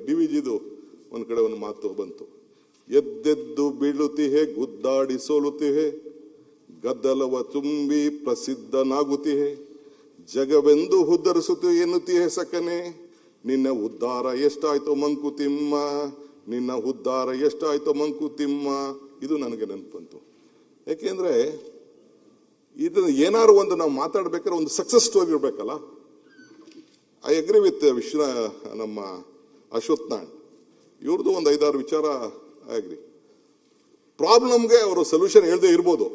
DVGದು ಒಂದು ಕಡೆ ಒಂದು ಮಾತು ಬಂತು, ಎದ್ದೆದ್ದು ಬೀಳುತ್ತಿಹೆ ಗುದ್ದಾಡಿ ಸೋಲುತ್ತಿಹೆ, ಗದ್ದಲವ ತುಂಬಿ ಪ್ರಸಿದ್ಧನಾಗುತ್ತಿಹೆ, ಜಗವೆಂದು ಉದ್ಧರಿಸುತ್ತಿ ಎನ್ನುತ್ತಿಹೆ ಸಕನೆ, ನಿನ್ನ ಉದ್ಧಾರ ಎಷ್ಟಾಯ್ತೋ ಮಂಕುತಿಮ್ಮ, ನಿನ್ನ ಉದ್ಧಾರ ಎಷ್ಟಾಯ್ತೋ ಮಂಕುತಿಮ್ಮ. ಇದು ನನಗೆ ನೆನಪಂತು. ಯಾಕೆಂದ್ರೆ ಇದನ್ನು ಏನಾದ್ರು ಒಂದು ನಾವು ಮಾತಾಡ್ಬೇಕಾದ್ರೆ ಒಂದು ಸಕ್ಸಸ್ ಸ್ಟೋರಿ ಇರಬೇಕಲ್ಲ. ಐ ಅಗ್ರಿ ವಿತ್ ನಮ್ಮ ಅಶ್ವಥ್ ನಾರಾಯಣ್, ಇವ್ರದ್ದು ಒಂದು 5-6 ವಿಚಾರ ಐ ಅಗ್ರಿ. ಪ್ರಾಬ್ಲಮ್ಗೆ ಅವರು ಸೊಲ್ಯೂಷನ್ ಹೇಳದೆ ಇರ್ಬೋದು,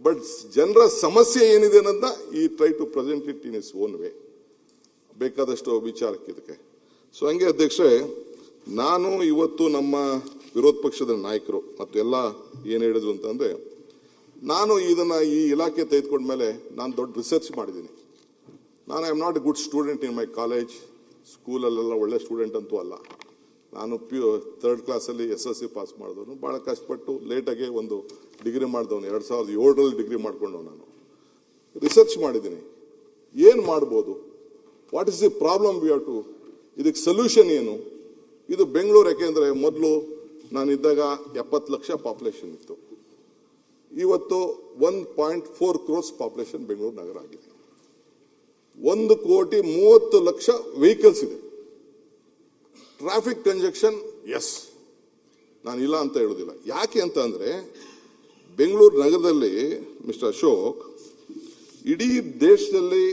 ಬಟ್ ಜನರ ಸಮಸ್ಯೆ ಏನಿದೆ ಅನ್ನೋದನ್ನ ಈ try to present it in its own way. ಬೇಕಾದಷ್ಟು ವಿಚಾರಕ್ಕೆ ಇದಕ್ಕೆ. ಸೊ ಹಂಗೆ ಅಧ್ಯಕ್ಷರೇ, ನಾನು ಇವತ್ತು ನಮ್ಮ ವಿರೋಧ ಪಕ್ಷದ ನಾಯಕರು ಮತ್ತು ಎಲ್ಲ ಏನು ಹೇಳಿದ್ರು ಅಂತಂದ್ರೆ, ನಾನು ಇದನ್ನ ಈ ಇಲಾಖೆ ತೆಗೆದುಕೊಂಡ್ಮೇಲೆ ನಾನು ದೊಡ್ಡ ರಿಸರ್ಚ್ ಮಾಡಿದ್ದೀನಿ. ನಾನು I am not a good student in my college, ಸ್ಕೂಲಲ್ಲೆಲ್ಲ ಒಳ್ಳೆ ಸ್ಟೂಡೆಂಟ್ ಅಂತೂ ಅಲ್ಲ. ನಾನು 3rd ಕ್ಲಾಸಲ್ಲಿ SSC ಪಾಸ್ ಮಾಡಿದವನು, ಭಾಳ ಕಷ್ಟಪಟ್ಟು ಲೇಟಾಗೆ ಒಂದು ಡಿಗ್ರಿ ಮಾಡಿದವನು, 2007ರಲ್ಲಿ ಡಿಗ್ರಿ ಮಾಡ್ಕೊಂಡವ್. ನಾನು ರಿಸರ್ಚ್ ಮಾಡಿದ್ದೀನಿ, ಏನು ಮಾಡ್ಬೋದು, what is the problem we have to, ಇದಕ್ಕೆ ಸೊಲ್ಯೂಷನ್ ಏನು. ಇದು ಬೆಂಗಳೂರು, ಯಾಕೆಂದರೆ ಮೊದಲು ನಾನಿದ್ದಾಗ 70 ಲಕ್ಷ ಪಾಪ್ಯುಲೇಷನ್ ಇತ್ತು, ಇವತ್ತು 1.4 crores ಪಾಪ್ಯುಲೇಷನ್ ಬೆಂಗಳೂರು ನಗರ ಆಗಿದೆ. 1,30,00,000 ವೆಹಿಕಲ್ಸ್ ಇದೆ. ಟ್ರಾಫಿಕ್ ಕಂಜೆಕ್ಷನ್ ಎಸ್, ನಾನು ಇಲ್ಲ ಅಂತ ಹೇಳೋದಿಲ್ಲ. ಯಾಕೆ ಅಂತ ಅಂದ್ರೆ, ಬೆಂಗಳೂರು ನಗರದಲ್ಲಿ ಮಿಸ್ಟರ್ ಅಶೋಕ್, ಇಡೀ ದೇಶದಲ್ಲಿ,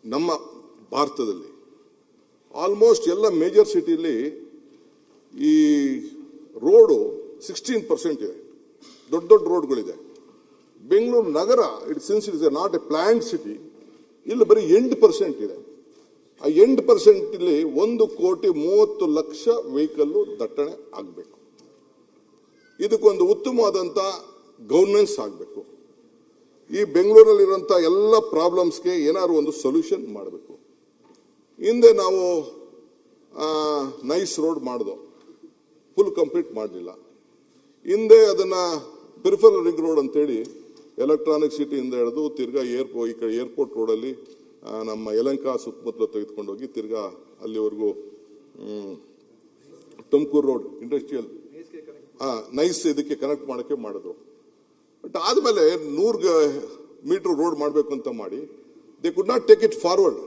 ನಮ್ಮ ಭಾರತದಲ್ಲಿ ಆಲ್ಮೋಸ್ಟ್ ಎಲ್ಲ ಮೇಜರ್ ಸಿಟಿಲಿ ಈ ರೋಡು 16% ಇದೆ, ದೊಡ್ಡ ದೊಡ್ಡ ರೋಡ್ಗಳಿದೆ. ಬೆಂಗಳೂರು ನಗರ since it is not a planned city, ಇಲ್ಲಿ ಬರೀ 8% ಇದೆ. ಆ 8% ಇಲ್ಲಿ 1,30,00,000 ವೆಹಿಕಲ್ ದಟ್ಟಣೆ ಆಗಬೇಕು. ಇದಕ್ಕೊಂದು ಉತ್ತಮವಾದಂಥ ಗವರ್ನೆನ್ಸ್ ಆಗಬೇಕು. ಈ ಬೆಂಗಳೂರಲ್ಲಿರುವಂಥ ಎಲ್ಲ ಪ್ರಾಬ್ಲಮ್ಸ್ಗೆ ಏನಾದ್ರು ಒಂದು ಸೊಲ್ಯೂಷನ್ ಮಾಡಬೇಕು. ಹಿಂದೆ ನಾವು ನೈಸ್ ರೋಡ್ ಮಾಡಿದೋ, ಫುಲ್ ಕಂಪ್ಲೀಟ್ ಮಾಡಲಿಲ್ಲ. ಹಿಂದೆ ಅದನ್ನ ಪೆರಿಫರಲ್ ರಿಂಗ್ ರೋಡ್ ಅಂತೇಳಿ ಎಲೆಕ್ಟ್ರಾನಿಕ್ ಸಿಟಿಯಿಂದ ಹಿಡಿದು ತಿರ್ಗಾ ಈ ಕಡೆ ಏರ್ಪೋರ್ಟ್ ರೋಡಲ್ಲಿ ನಮ್ಮ ಯಲಹಂಕ ಸುತ್ತಮುತ್ತಲು ತೆಗೆದುಕೊಂಡು ಹೋಗಿ ತಿರ್ಗಾ ಅಲ್ಲಿವರೆಗೂ ತುಮಕೂರು ರೋಡ್ ಇಂಡಸ್ಟ್ರಿಯಲ್ ನೈಸ್ ಇದಕ್ಕೆ ಕನೆಕ್ಟ್ ಮಾಡೋಕ್ಕೆ ಮಾಡಿದ್ರು. ಬಟ್ ಆದಮೇಲೆ 100 ಮೀಟರ್ ರೋಡ್ ಮಾಡಬೇಕು ಅಂತ ಮಾಡಿ they could not take it forward.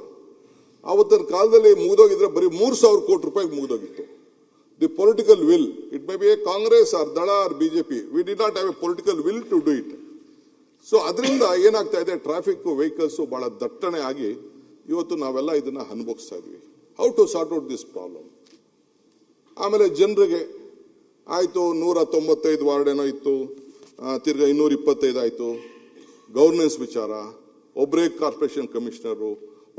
ಆವತ್ತಿನ ಕಾಲದಲ್ಲಿ ಮುಗಿದೋಗಿದ್ರೆ ಬರೀ 3,000 ಕೋಟಿ ರೂಪಾಯಿ ಮುಗಿದೋಗಿತ್ತು. The political will, it may be a Congress or Dal or BJP, we did not have a political will to do it. So ಅದರಿಂದ ಏನಾಗ್ತಾ ಇದೆ, ಟ್ರಾಫಿಕ್ ವೆಹಿಕಲ್ಸ್ ಬಹಳ ದಟ್ಟಣೆ ಆಗಿ ಇವತ್ತು ನಾವೆಲ್ಲ ಇದನ್ನ ಅನುಭವಿಸ್ತಾ ಇದ್ವಿ. How to sort out this problem. ಆಮೇಲೆ ಜನರಿಗೆ ಆಯ್ತು 195 ವಾರ್ಡ್ ಏನೋ ಇತ್ತು, ತಿರ್ಗಾ 225 ಆಯ್ತು. ಗವರ್ನೆನ್ಸ್ ವಿಚಾರ, ಒಬ್ಬರೇ ಕಾರ್ಪೊರೇಷನ್ ಕಮಿಷನರು,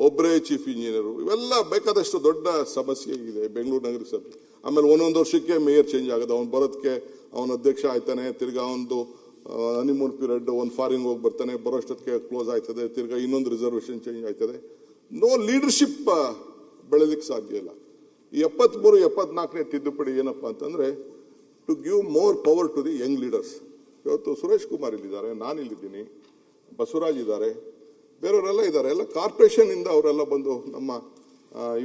ಒಬ್ಬರೇ ಚೀಫ್ ಇಂಜಿನಿಯರು, ಇವೆಲ್ಲ ಬೇಕಾದಷ್ಟು ದೊಡ್ಡ ಸಮಸ್ಯೆ ಇದೆ ಬೆಂಗಳೂರು ನಗರ ಸಭೆ. ಆಮೇಲೆ ಒಂದೊಂದು ವರ್ಷಕ್ಕೆ ಮೇಯರ್ ಚೇಂಜ್ ಆಗೋದು, ಅವ್ನು ಬರೋದಕ್ಕೆ ಅವನ ಅಧ್ಯಕ್ಷ ಆಯ್ತಾನೆ, ತಿರ್ಗಾ ಒಂದು ಹನಿಮೂನ್ ಪೀರಿಯಡ್, ಒಂದು ಫಾರಿನ್ ಹೋಗಿ ಬರ್ತಾನೆ, ಬರೋಷ್ಟೊತ್ತಿಗೆ ಕ್ಲೋಸ್ ಆಯ್ತದೆ, ತಿರ್ಗಾ ಇನ್ನೊಂದು ರಿಸರ್ವೇಷನ್ ಚೇಂಜ್ ಆಯ್ತದೆ. ನೋ ಲೀಡರ್ಶಿಪ್ ಬೆಳೆಲಿಕ್ಕೆ ಸಾಧ್ಯ ಇಲ್ಲ. ಈ 73-74ನೇ ತಿದ್ದುಪಡಿ ಏನಪ್ಪಾ ಅಂತಂದ್ರೆ, to give more power to the young leaders. ಇವತ್ತು ಸುರೇಶ್ ಕುಮಾರ್ ಇಲ್ಲಿದ್ದಾರೆ, ನಾನು ಇಲ್ಲಿದ್ದೀನಿ, ಬಸವರಾಜ್ ಇದ್ದಾರೆ, ಬೇರೆಯವರೆಲ್ಲ ಇದ್ದಾರೆ. ಎಲ್ಲ ಕಾರ್ಪೊರೇಷನ್ ಇಂದ ಅವರೆಲ್ಲ ಬಂದು, ನಮ್ಮ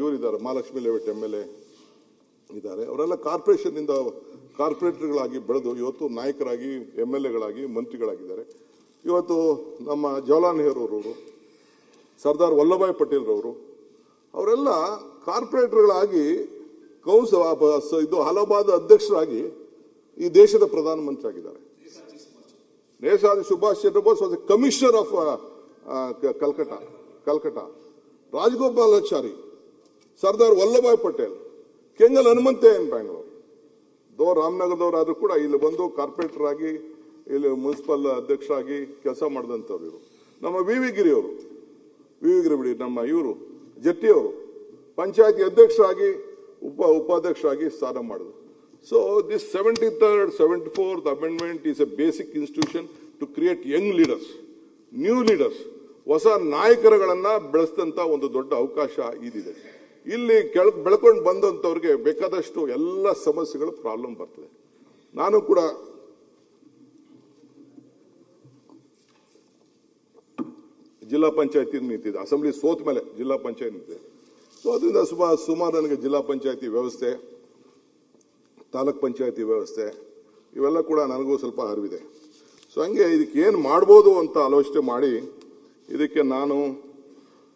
ಇವರಿದ್ದಾರೆ ಮಹಾಲಕ್ಷ್ಮಿ ಲೇಔಟ್ MLA ಇದ್ದಾರೆ, ಅವರೆಲ್ಲ ಕಾರ್ಪೊರೇಷನ್ ಇಂದ ಕಾರ್ಪೊರೇಟರ್ಗಳಾಗಿ ಬೆಳೆದು ಇವತ್ತು ನಾಯಕರಾಗಿ MLAಗಳಾಗಿ ಮಂತ್ರಿಗಳಾಗಿದ್ದಾರೆ. ಇವತ್ತು ನಮ್ಮ ಜವಾಹರ್ಲಾಲ್ ನೆಹರು ಅವರು, ಸರ್ದಾರ್ ವಲ್ಲಭಾಯ್ ಪಟೇಲ್ ರವರು, ಅವರೆಲ್ಲ ಕಾರ್ಪೊರೇಟರ್ಗಳಾಗಿ ಇದು ಅಲಹಾಬಾದ್ ಅಧ್ಯಕ್ಷರಾಗಿ ಈ ದೇಶದ ಪ್ರಧಾನಮಂತ್ರಿ ಆಗಿದ್ದಾರೆ. Netaji Subhash Chandra Bose was a commissioner of Calcutta. Rajagopalachari, Sardar Vallabhbhai Patel, Kengal ಹನುಮಂತಯ್ಯನ್ ಬ್ಯಾಂಗ್ಳೂರ್, ರಾಮನಗರದವರಾದ್ರೂ ಕೂಡ ಇಲ್ಲಿ ಬಂದು ಕಾರ್ಪೊರೇಟರ್ ಆಗಿ ಇಲ್ಲಿ ಮುನ್ಸಿಪಲ್ ಅಧ್ಯಕ್ಷರಾಗಿ ಕೆಲಸ ಮಾಡಿದಂಥವ್ರು ಇವರು. ನಮ್ಮ ವಿ ವಿ ಗಿರಿ ಬಿಡಿ, ನಮ್ಮ ಇವರು ಜಟ್ಟಿಯವರು ಪಂಚಾಯತಿ ಅಧ್ಯಕ್ಷರಾಗಿ ಉಪಾಧ್ಯಕ್ಷರಾಗಿ ಸ್ಥಾನ ಮಾಡಿದ್ರು. So this 73rd, 74th amendment is a basic institution to create young leaders, new leaders, ಹೊಸ ನಾಯಕರುಗಳನ್ನ ಬೆಳೆಸಿದಂತ ಒಂದು ದೊಡ್ಡ ಅವಕಾಶ ಇದಿದೆ. ಇಲ್ಲಿ ಬೆಳ್ಕೊಂಡು ಬಂದಂತವ್ರಿಗೆ ಬೇಕಾದಷ್ಟು ಎಲ್ಲ ಸಮಸ್ಯೆಗಳು ಪ್ರಾಬ್ಲಮ್ ಬರ್ತದೆ. ನಾನು ಕೂಡ ಜಿಲ್ಲಾ ಪಂಚಾಯತಿ ನಿಂತಿದ್ದೆ, ಅಸೆಂಬ್ಲಿ ಸೋತ ಮೇಲೆ ಜಿಲ್ಲಾ ಪಂಚಾಯತ್ ನಿಂತಿದೆ. ಸೊ ಅದರಿಂದ ಸುಮಾರು ನನಗೆ ಜಿಲ್ಲಾ ಪಂಚಾಯತಿ ವ್ಯವಸ್ಥೆ, ತಾಲೂಕ್ ಪಂಚಾಯತಿ ವ್ಯವಸ್ಥೆ ಇವೆಲ್ಲ ಕೂಡ ನನಗೂ ಸ್ವಲ್ಪ ಅರಿವಿದೆ. ಸೊ ಹಂಗೆ ಇದಕ್ಕೆ ಏನು ಮಾಡ್ಬೋದು ಅಂತ ಆಲೋಚನೆ ಮಾಡಿ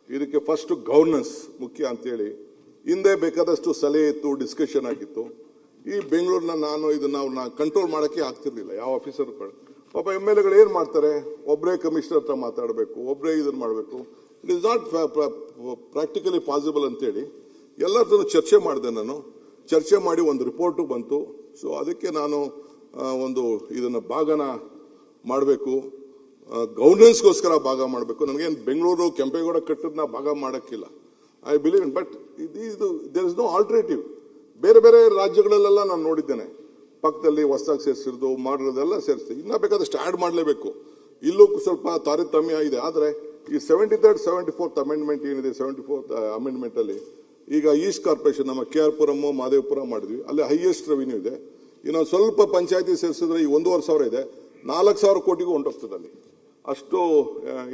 ಇದಕ್ಕೆ ಫಸ್ಟ್ ಗವರ್ನೆನ್ಸ್ ಮುಖ್ಯ ಅಂತೇಳಿ ಹಿಂದೆ ಬೇಕಾದಷ್ಟು ಸಲಹೆ ಇತ್ತು, ಡಿಸ್ಕಷನ್ ಆಗಿತ್ತು. ಈ ಬೆಂಗಳೂರಿನ ಇದನ್ನ ಕಂಟ್ರೋಲ್ ಮಾಡೋಕ್ಕೆ ಆಗ್ತಿರ್ಲಿಲ್ಲ. ಯಾವ ಆಫೀಸರ್ ಪಾಪ MLAಗಳು ಏನು ಮಾಡ್ತಾರೆ, ಒಬ್ಬರೇ ಕಮಿಷನರ್ ಹತ್ರ ಮಾತಾಡಬೇಕು, ಒಬ್ಬರೇ ಇದನ್ನು ಮಾಡಬೇಕು. It is not practically possible ಅಂತೇಳಿ ಎಲ್ಲರ ಹತ್ರ ಚರ್ಚೆ ಮಾಡಿದೆ. ಚರ್ಚೆ ಮಾಡಿ ಒಂದು ರಿಪೋರ್ಟು ಬಂತು. ಸೊ ಅದಕ್ಕೆ ಇದನ್ನ ಭಾಗನ ಮಾಡಬೇಕು, ಗವರ್ನೆನ್ಸ್ಗೋಸ್ಕರ ಭಾಗ ಮಾಡಬೇಕು. ನನಗೇನು ಬೆಂಗಳೂರು ಕೆಂಪೇಗೌಡ ಕಟ್ಟದನ್ನ ಭಾಗ ಮಾಡೋಕ್ಕಿಲ್ಲ. I believe in, but there is no alternative. ಬೇರೆ ಬೇರೆ ರಾಜ್ಯಗಳಲ್ಲೆಲ್ಲ ನಾನು ನೋಡಿದ್ದೇನೆ, ಪಕ್ಕದಲ್ಲಿ ಹೊಸದಾಗಿ ಸೇರಿಸಿರೋದು ಮಾಡಿರೋದೆಲ್ಲ ಸೇರಿಸ್ತೀವಿ. ಇನ್ನ ಬೇಕಾದಷ್ಟು ಆ್ಯಡ್ ಮಾಡಲೇಬೇಕು. ಇಲ್ಲೂ ಸ್ವಲ್ಪ ತಾರತಮ್ಯ ಇದೆ. ಆದರೆ ಈ 73rd 74th ಅಮೆಂಡ್ಮೆಂಟ್ ಏನಿದೆ, 74th ಅಮೆಂಡ್ಮೆಂಟ್ ಅಲ್ಲಿ ಈಗ ಈಸ್ಟ್ ಕಾರ್ಪೊರೇಷನ್ ನಮ್ಮ KR ಪುರಂ ಮಾದೇವಪುರ ಮಾಡಿದ್ವಿ, ಅಲ್ಲಿ ಹೈಯೆಸ್ಟ್ ರೆವಿನ್ಯೂ ಇದೆ. ಇನ್ನು ಸ್ವಲ್ಪ ಪಂಚಾಯತಿ ಸೇರಿಸಿದ್ರೆ ಈ 1,500 ಇದೆ, 4,000 ಕೋಟಿಗೂ ಹೊಂಟೋಗ್ತದೆ ಅಲ್ಲಿ, ಅಷ್ಟು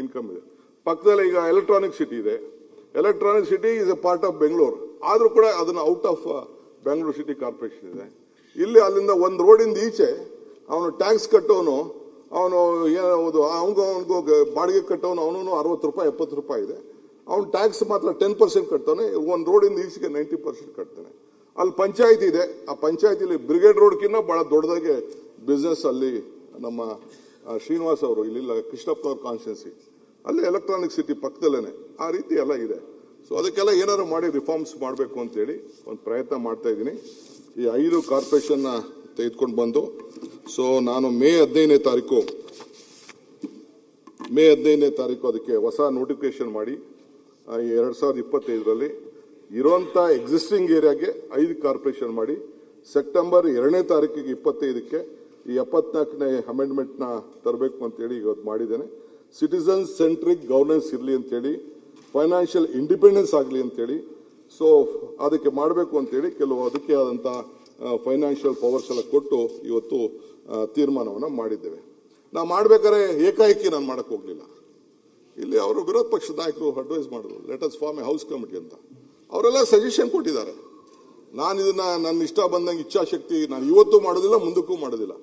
ಇನ್ಕಮ್ ಇದೆ. ಪಕ್ಕದಲ್ಲಿ ಈಗ ಎಲೆಕ್ಟ್ರಾನಿಕ್ ಸಿಟಿ ಇದೆ. Electronic city is A part of Bengaluru, ಆದ್ರೂ ಕೂಡ ಅದನ್ನ out of Bengaluru city corporation ಇದೆ. ಇಲ್ಲಿ ಅಲ್ಲಿಂದ ಒಂದು ರೋಡಿಂದ ಈಚೆ ಅವನು ಟ್ಯಾಕ್ಸ್ ಕಟ್ಟೋನು, ಅವನಿಗೂ ಬಾಡಿಗೆ ಕಟ್ಟೋನು, ಅವನು 60 ರೂಪಾಯಿ 70 ರೂಪಾಯಿ ಇದೆ. ಅವ್ನು ಟ್ಯಾಕ್ಸ್ ಮಾತ್ರ 10% ಕಟ್ತಾನೆ. ಒಂದು ರೋಡಿಂದ ಈಚೆಗೆ 90% ಕಟ್ತಾನೆ. ಅಲ್ಲಿ ಪಂಚಾಯತಿ ಇದೆ. ಆ ಪಂಚಾಯತಿಲಿ ಬ್ರಿಗೇಡ್ ರೋಡ್ಕಿನ್ನ ಬಹಳ ದೊಡ್ಡದಾಗಿ ಬಿಸ್ನೆಸ್ ಅಲ್ಲಿ ನಮ್ಮ ಶ್ರೀನಿವಾಸ್ ಅವರು ಇಲ್ಲಿಲ್ಲ, ಕೃಷ್ಣಪ್ಪ ಅವ್ರ ಕಾನ್ಸ್ಟಿಟ್ಯೂನ್ಸಿ ಅಲ್ಲಿ ಎಲೆಕ್ಟ್ರಾನಿಕ್ ಸಿಟಿ ಪಕ್ಕದಲ್ಲೇನೆ ಆ ರೀತಿ ಎಲ್ಲ ಇದೆ. ಸೊ ಅದಕ್ಕೆಲ್ಲ ಏನಾದ್ರು ಮಾಡಿ ರಿಫಾರ್ಮ್ಸ್ ಮಾಡಬೇಕು ಅಂತೇಳಿ ಒಂದು ಪ್ರಯತ್ನ ಮಾಡ್ತಾ ಇದ್ದೀನಿ. ಈ 5 ಕಾರ್ಪೊರೇಷನ್ ತೆಗೆದುಕೊಂಡು ಬಂದು, ಸೊ ನಾನು ಮೇ 15ನೇ ತಾರೀಕು ಅದಕ್ಕೆ ಹೊಸ ನೋಟಿಫಿಕೇಶನ್ ಮಾಡಿ 2025ರಲ್ಲಿ ಇರುವಂತ ಎಕ್ಸಿಸ್ಟಿಂಗ್ ಏರಿಯಾಗೆ 5 ಕಾರ್ಪೊರೇಷನ್ ಮಾಡಿ ಸೆಪ್ಟೆಂಬರ್ 2ನೇ ತಾರೀಕಿಗೆ 25ಕ್ಕೆ ಈ 74ನೇ ಅಮೆಂಡ್ಮೆಂಟ್ ನ ತರಬೇಕು ಅಂತೇಳಿ ಇವತ್ತು ಮಾಡಿದ್ದೇನೆ. ಸಿಟಿಸನ್ ಸೆಂಟ್ರಿಕ್ ಗವರ್ನೆನ್ಸ್ ಇರಲಿ ಅಂತೇಳಿ, ಫೈನಾನ್ಷಿಯಲ್ ಇಂಡಿಪೆಂಡೆನ್ಸ್ ಆಗಲಿ ಅಂತೇಳಿ, ಸೊ ಅದಕ್ಕೆ ಮಾಡಬೇಕು ಅಂತೇಳಿ ಕೆಲವು ಅದಕ್ಕೆ ಆದಂತ ಫೈನಾನ್ಷಿಯಲ್ ಪವರ್ಸ್ ಎಲ್ಲ ಕೊಟ್ಟು ಇವತ್ತು ತೀರ್ಮಾನವನ್ನು ಮಾಡಿದ್ದೇವೆ. ನಾವು ಮಾಡ್ಬೇಕಾದ್ರೆ ಏಕಾಏಕಿ ನಾನು ಮಾಡಕ್ ಹೋಗ್ಲಿಲ್ಲ. ಇಲ್ಲಿ ಅವರು ವಿರೋಧ ಪಕ್ಷದ ನಾಯಕರು ಅಡ್ವೈಸ್ ಮಾಡಿದ್ರು, let us form a house committee ಅಂತ. ಅವರೆಲ್ಲ ಸಜೆಷನ್ ಕೊಟ್ಟಿದ್ದಾರೆ. ನಾನು ಇದನ್ನ ನನ್ನ ಇಷ್ಟ ಬಂದಂಗೆ ಇಚ್ಛಾಶಕ್ತಿ ನಾನು ಇವತ್ತು ಮಾಡೋದಿಲ್ಲ, ಮುಂದಕ್ಕೂ ಮಾಡೋದಿಲ್ಲ.